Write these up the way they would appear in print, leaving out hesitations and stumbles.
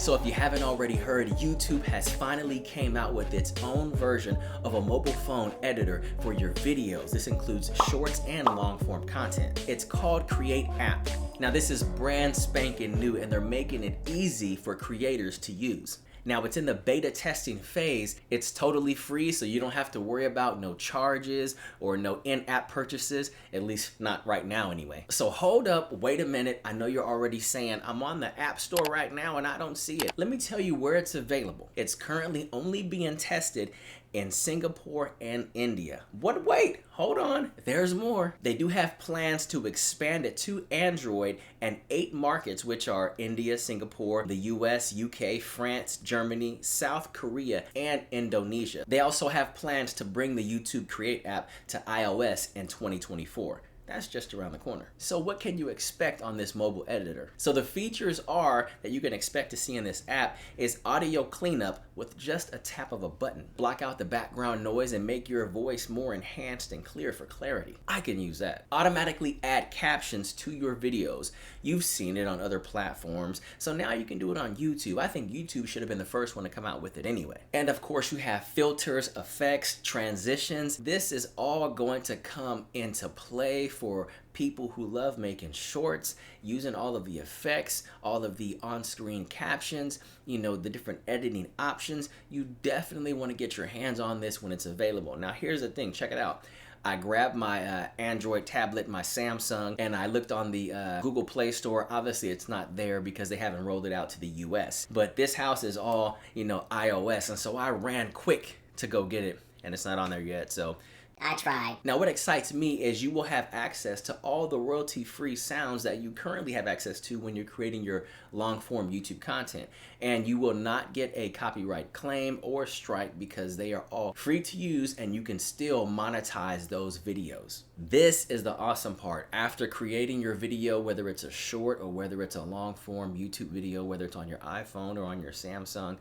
So if you haven't already heard, YouTube has finally came out with its own version of a mobile phone editor for your videos. This includes shorts and long form content. It's called Create App. Now this is brand spanking new and they're making it easy for creators to use. Now it's in the beta testing phase. It's totally free, so you don't have to worry about no charges or no in-app purchases, at least not right now anyway. So hold up, wait a minute. I know you're already saying, I'm on the App Store right now and I don't see it. Let me tell you where it's available. It's currently only being tested in Singapore and India. But wait, hold on, there's more. They do have plans to expand it to Android and 8 markets, which are India, Singapore, the US, UK, France, Germany, South Korea, and Indonesia. They also have plans to bring the YouTube Create app to iOS in 2024. That's just around the corner. So what can you expect on this mobile editor? So the features are that you can expect to see in this app is audio cleanup with just a tap of a button. Block out the background noise and make your voice more enhanced and clear for clarity. I can use that. Automatically add captions to your videos. You've seen it on other platforms, so now you can do it on YouTube. I think YouTube should have been the first one to come out with it anyway. And of course you have filters, effects, transitions. This is all going to come into play for people who love making shorts, using all of the effects, all of the on-screen captions, you know, the different editing options. You definitely want to get your hands on this when it's available. Now here's the thing, check it out. I grabbed my Android tablet, my Samsung, and I looked on the Google Play Store. Obviously it's not there because they haven't rolled it out to the US, but this house is all, you know, iOS, and so I ran quick to go get it, and it's not on there yet, so I tried. Now what excites me is you will have access to all the royalty-free sounds that you currently have access to when you're creating your long-form YouTube content. And you will not get a copyright claim or strike because they are all free to use and you can still monetize those videos. This is the awesome part. After creating your video, whether it's a short or whether it's a long-form YouTube video, whether it's on your iPhone or on your Samsung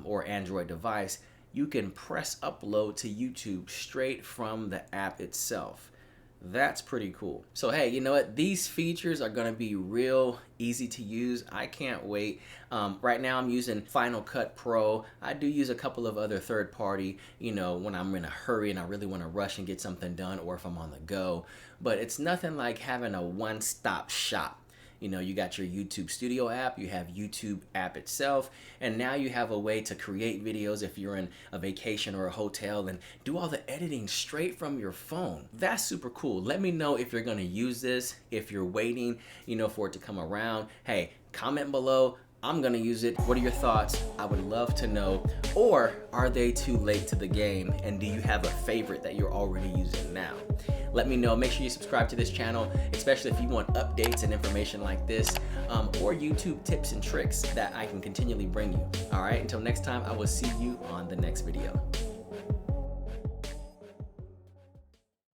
or Android device, you can press upload to YouTube straight from the app itself. That's pretty cool. So hey, you know what? These features are gonna be real easy to use. I can't wait. Right now I'm using Final Cut Pro. I do use a couple of other third-party, you know, when I'm in a hurry and I really wanna rush and get something done or if I'm on the go. But it's nothing like having a one-stop shop. You know, you got your YouTube Studio app, you have YouTube app itself, and now you have a way to create videos if you're in a vacation or a hotel and do all the editing straight from your phone. That's super cool. Let me know if you're gonna use this, if you're waiting, you know, for it to come around. Hey, comment below. I'm gonna use it. What are your thoughts? I would love to know. Or are they too late to the game? And do you have a favorite that you're already using now? Let me know. Make sure you subscribe to this channel, especially if you want updates and information like this, or YouTube tips and tricks that I can continually bring you. All right, until next time, I will see you on the next video.